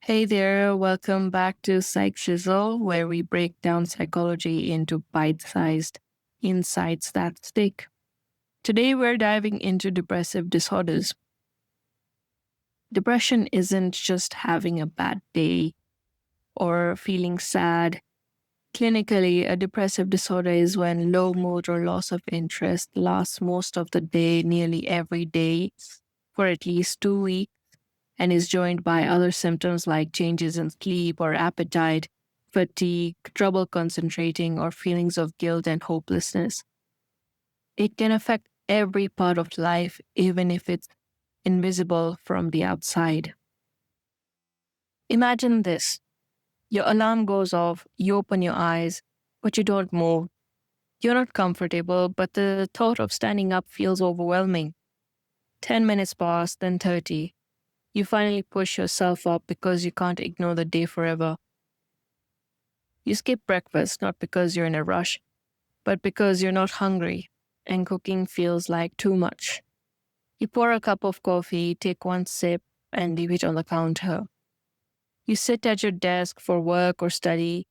Hey there, welcome back to Psych Shizzle, where we break down psychology into bite sized insights that stick. Today, we're diving into depressive disorders. Depression isn't just having a bad day or feeling sad. Clinically, a depressive disorder is when low mood or loss of interest lasts most of the day, nearly every day, for at least 2 weeks and is joined by other symptoms like changes in sleep or appetite, fatigue, trouble concentrating, or feelings of guilt and hopelessness. It can affect every part of life, even if it's invisible from the outside. Imagine this: your alarm goes off, you open your eyes, but you don't move. You're not comfortable, but the thought of standing up feels overwhelming. 10 minutes pass, then 30. You finally push yourself up because you can't ignore the day forever. You skip breakfast not because you're in a rush, but because you're not hungry and cooking feels like too much. You pour a cup of coffee, take one sip, and leave it on the counter. You sit at your desk for work or study.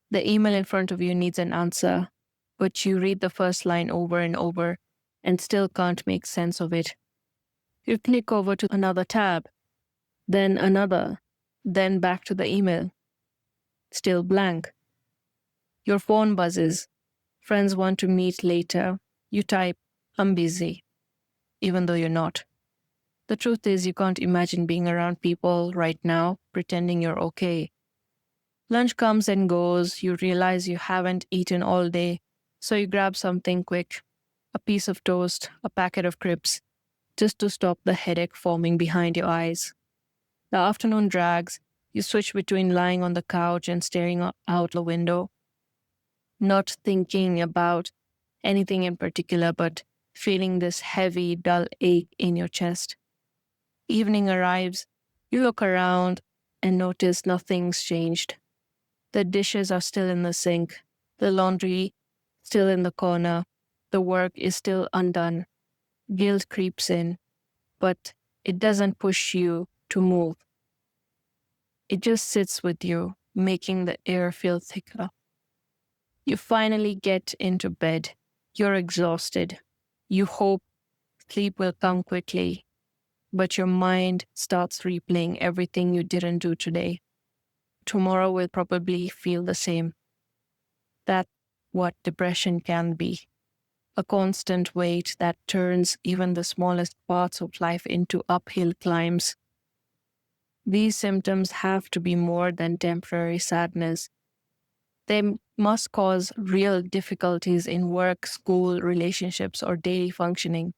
The email in front of you needs an answer, but you read the first line over and over and still can't make sense of it. You click over to another tab, then another, then back to the email. Still blank. Your phone buzzes. Friends want to meet later. You type, I'm busy, even though you're not. The truth is, you can't imagine being around people right now pretending you're okay. Lunch comes and goes. You realize you haven't eaten all day, so you grab something quick, a piece of toast, a packet of crisps, just to stop the headache forming behind your eyes. The afternoon drags. You switch between lying on the couch and staring out the window, not thinking about anything in particular, but feeling this heavy, dull ache in your chest. Evening arrives, you look around and notice nothing's changed. The dishes are still in the sink, the laundry still in the corner, the work is still undone. Guilt creeps in, but it doesn't push you to move. It just sits with you, making the air feel thicker. You finally get into bed. You're exhausted. You hope sleep will come quickly, but your mind starts replaying everything you didn't do today. Tomorrow will probably feel the same. That's what depression can be: a constant weight that turns even the smallest parts of life into uphill climbs. These symptoms have to be more than temporary sadness. They must cause real difficulties in work, school, relationships, or daily functioning.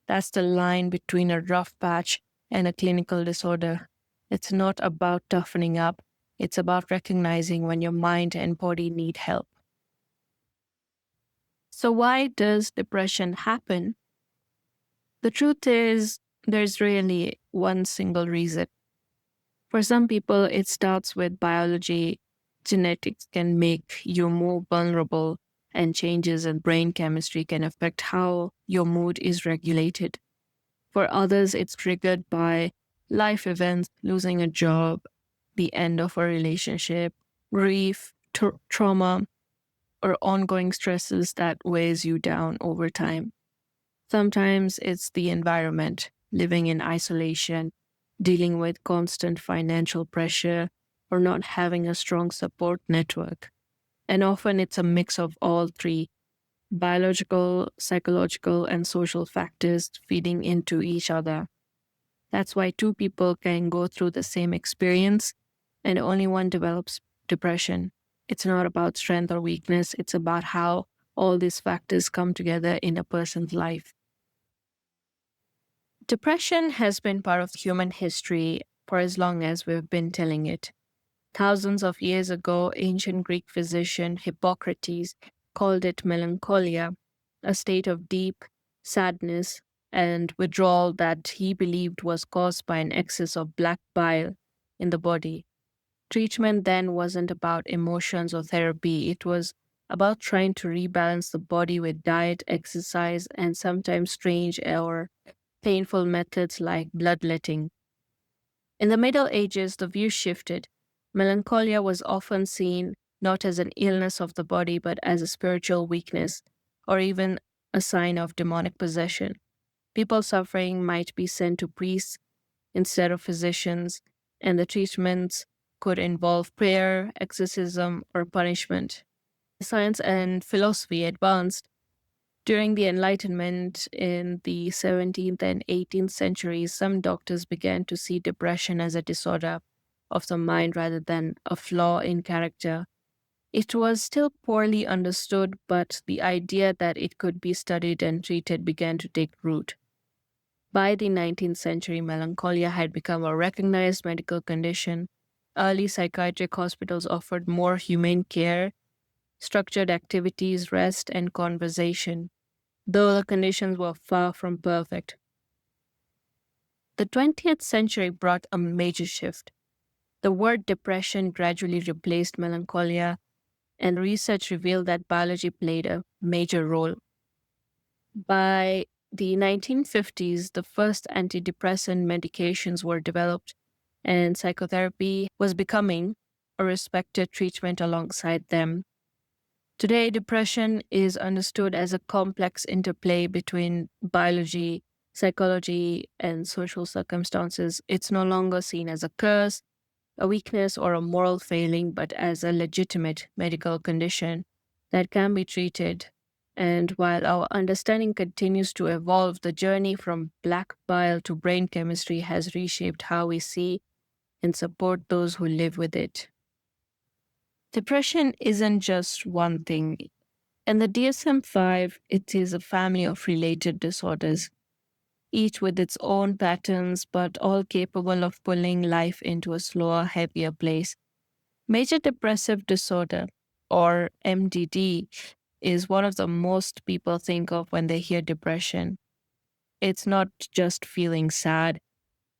That's the line between a rough patch and a clinical disorder. It's not about toughening up, it's about recognizing when your mind and body need help. So, why does depression happen? The truth is, there's really one single reason. For some people, it starts with biology. Genetics can make you more vulnerable, and changes in brain chemistry can affect how your mood is regulated. For others, it's triggered by life events, losing a job, the end of a relationship, grief, trauma, or ongoing stresses that weighs you down over time. Sometimes it's the environment, living in isolation, dealing with constant financial pressure, or not having a strong support network. And often it's a mix of all three: biological, psychological, and social factors feeding into each other. That's why two people can go through the same experience and only one develops depression. It's not about strength or weakness, it's about how all these factors come together in a person's life. Depression has been part of human history for as long as we've been telling it. Thousands of years ago, ancient Greek physician Hippocrates called it melancholia, a state of deep sadness and withdrawal that he believed was caused by an excess of black bile in the body. Treatment then wasn't about emotions or therapy, it was about trying to rebalance the body with diet, exercise, and sometimes strange or painful methods like bloodletting. In the Middle Ages, the view shifted. Melancholia was often seen not as an illness of the body, but as a spiritual weakness, or even a sign of demonic possession. People suffering might be sent to priests instead of physicians, and the treatments could involve prayer, exorcism, or punishment. Science and philosophy advanced. During the Enlightenment in the 17th and 18th centuries, some doctors began to see depression as a disorder of the mind rather than a flaw in character. It was still poorly understood, but the idea that it could be studied and treated began to take root. By the 19th century, melancholia had become a recognized medical condition. Early psychiatric hospitals offered more humane care, structured activities, rest, and conversation, though the conditions were far from perfect. The 20th century brought a major shift. The word depression gradually replaced melancholia, and research revealed that biology played a major role. By the 1950s, the first antidepressant medications were developed, and psychotherapy was becoming a respected treatment alongside them. Today, depression is understood as a complex interplay between biology, psychology, and social circumstances. It's no longer seen as a curse, a weakness, or a moral failing, but as a legitimate medical condition that can be treated. And while our understanding continues to evolve, the journey from black bile to brain chemistry has reshaped how we see and support those who live with it. Depression isn't just one thing. In the DSM 5, it is a family of related disorders, each with its own patterns, but all capable of pulling life into a slower, heavier place. Major depressive disorder, or MDD, is one of the most people think of when they hear depression. It's not just feeling sad,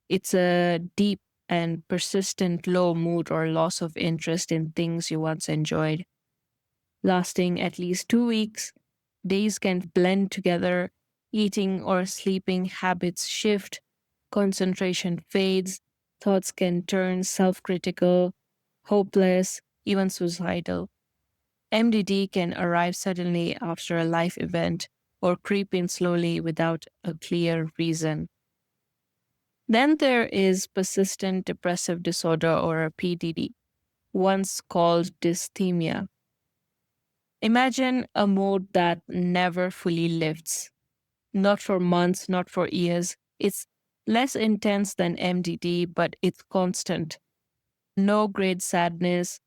it's a deep and persistent low mood or loss of interest in things you once enjoyed, lasting at least 2 weeks. Days can blend together, eating or sleeping habits shift, concentration fades, thoughts can turn self critical, hopeless, even suicidal. MDD can arrive suddenly after a life event or creep in slowly without a clear reason. Then there is persistent depressive disorder or PDD, once called dysthymia. Imagine a mood that never fully lifts, not for months, not for years. It's less intense than MDD, but it's constant. No great sadness,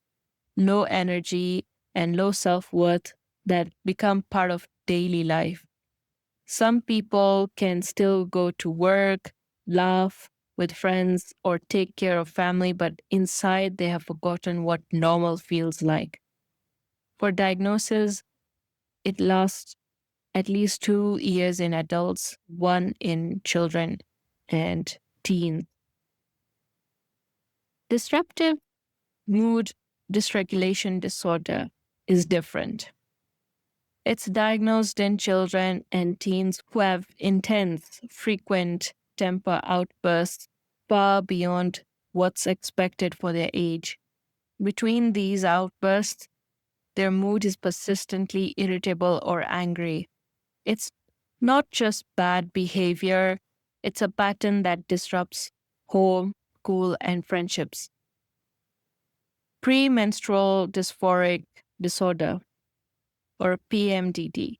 low energy, and low self worth that become part of daily life. Some people can still go to work, laugh with friends, or take care of family, but inside they have forgotten what normal feels like. For diagnosis, it lasts at least 2 years in adults, one in children and teens. Disruptive mood dysregulation disorder is different. It's diagnosed in children and teens who have intense, frequent temper outbursts far beyond what's expected for their age. Between these outbursts, their mood is persistently irritable or angry. It's not just bad behavior, it's a pattern that disrupts home, school, and friendships. Premenstrual dysphoric disorder, or PMDD,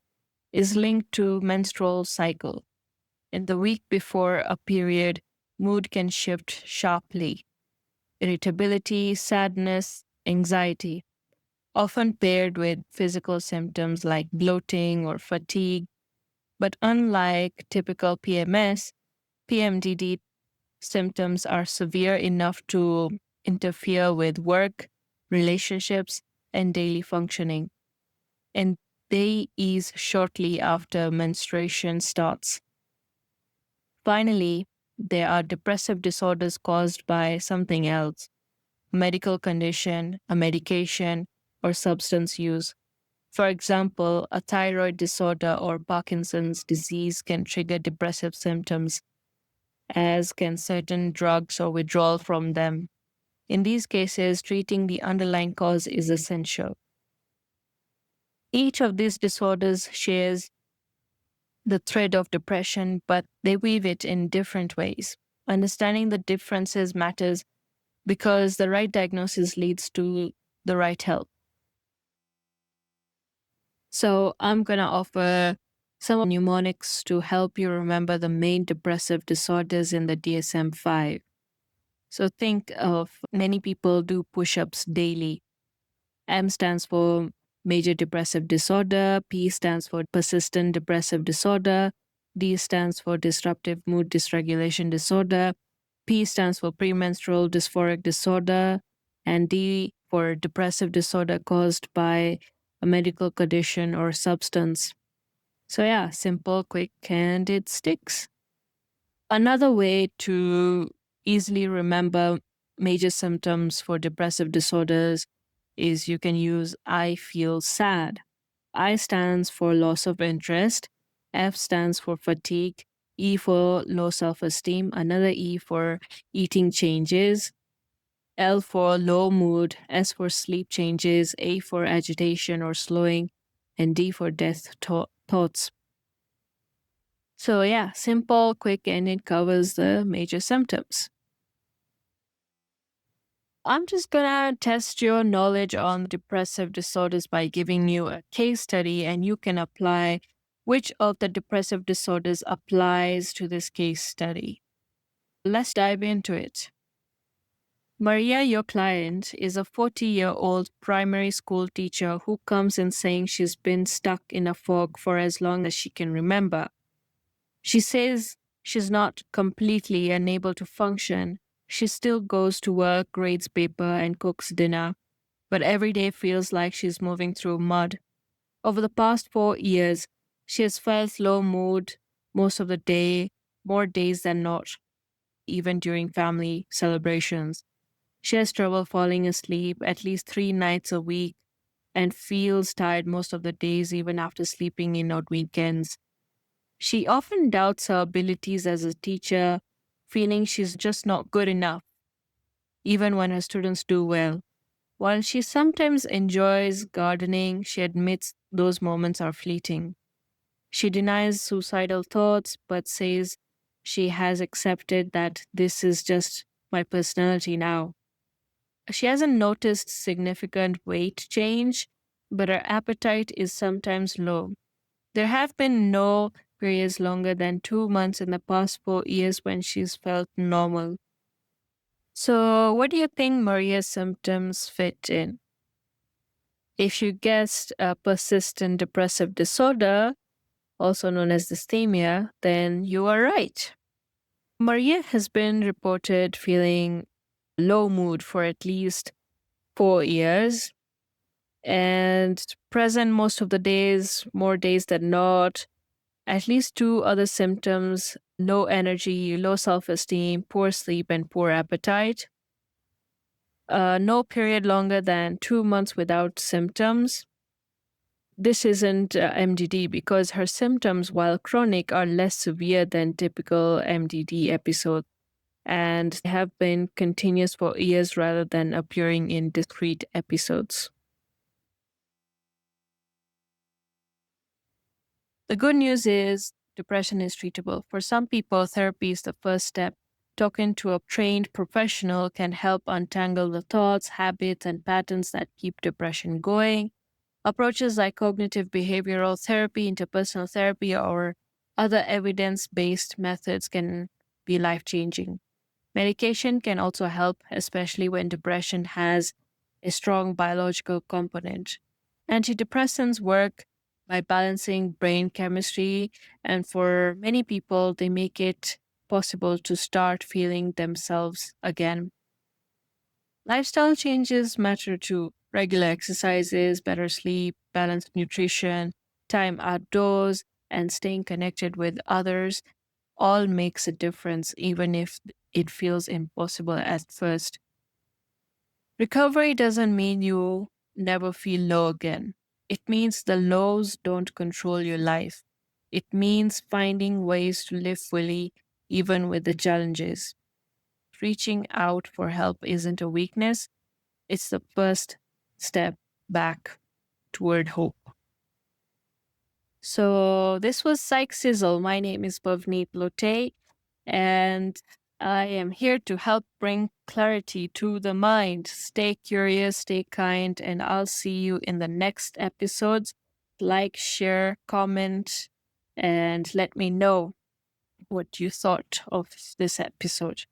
is linked to menstrual cycle. In the week before a period, mood can shift sharply. Irritability, sadness, anxiety, often paired with physical symptoms like bloating or fatigue. But unlike typical PMS, PMDD symptoms are severe enough to interfere with work, relationships, and daily functioning, and they ease shortly after menstruation starts. Finally, there are depressive disorders caused by something else, a medical condition, a medication, or substance use. For example, a thyroid disorder or Parkinson's disease can trigger depressive symptoms. as can certain drugs or withdrawal from them. In these cases, treating the underlying cause is essential. Each of these disorders shares the thread of depression, but they weave it in different ways. Understanding the differences matters because the right diagnosis leads to the right help. So, I'm going to offer some mnemonics to help you remember the main depressive disorders in the DSM 5. So, think of many people do push ups daily. M stands for major depressive disorder, P stands for persistent depressive disorder, D stands for disruptive mood dysregulation disorder, P stands for premenstrual dysphoric disorder, and D for depressive disorder caused by a medical condition or substance. So, yeah, simple, quick, and it sticks. Another way to easily remember major symptoms for depressive disorders is you can use I feel sad. I stands for loss of interest, F stands for fatigue, E for low self esteem, another E for eating changes, L for low mood, S for sleep changes, A for agitation or slowing, and D for death thoughts. So, yeah, simple, quick, and it covers the major symptoms. I'm just gonna test your knowledge on depressive disorders by giving you a case study, and you can apply which of the depressive disorders applies to this case study. Let's dive into it. Maria, your client, is a 40-year-old primary school teacher who comes in saying she's been stuck in a fog for as long as she can remember. She says she's not completely unable to function. She still goes to work, grades paper, and cooks dinner, but every day feels like she's moving through mud. Over the past 4 years, she has felt low mood most of the day, more days than not, even during family celebrations. She has trouble falling asleep at least 3 nights a week and feels tired most of the days, even after sleeping in on weekends. She often doubts her abilities as a teacher, feeling she's just not good enough, even when her students do well. While she sometimes enjoys gardening, she admits those moments are fleeting. She denies suicidal thoughts, but says she has accepted that this is just my personality now. She hasn't noticed significant weight change, but her appetite is sometimes low. There have been no periods longer than 2 months in the past 4 years when she's felt normal. So, what do you think Maria's symptoms fit in? If you guessed a persistent depressive disorder, also known as dysthymia, then you are right. Maria has been reported feeling low mood for at least 4 years and present most of the days, more days than not. At least two other symptoms: low energy, low self esteem, poor sleep, and poor appetite. No period longer than 2 months without symptoms. This isn't MDD because her symptoms, while chronic, are less severe than typical MDD episodes and have been continuous for years rather than appearing in discrete episodes. The good news is depression is treatable. For some people, therapy is the first step. Talking to a trained professional can help untangle the thoughts, habits, and patterns that keep depression going. Approaches like cognitive behavioral therapy, interpersonal therapy, or other evidence based methods can be life changing. Medication can also help, especially when depression has a strong biological component. Antidepressants work by balancing brain chemistry, and for many people, they make it possible to start feeling themselves again. Lifestyle changes matter too. Regular exercises, better sleep, balanced nutrition, time outdoors, and staying connected with others all makes a difference, even if it feels impossible at first. Recovery doesn't mean you never feel low again. It means the lows don't control your life. It means finding ways to live fully even with the challenges. Reaching out for help isn't a weakness, it's the first step back toward hope. So, this was Psych Sizzle. My name is Pavneet Lote, and I am here to help bring clarity to the mind. Stay curious, stay kind, and I'll see you in the next episodes. Like, share, comment, and let me know what you thought of this episode.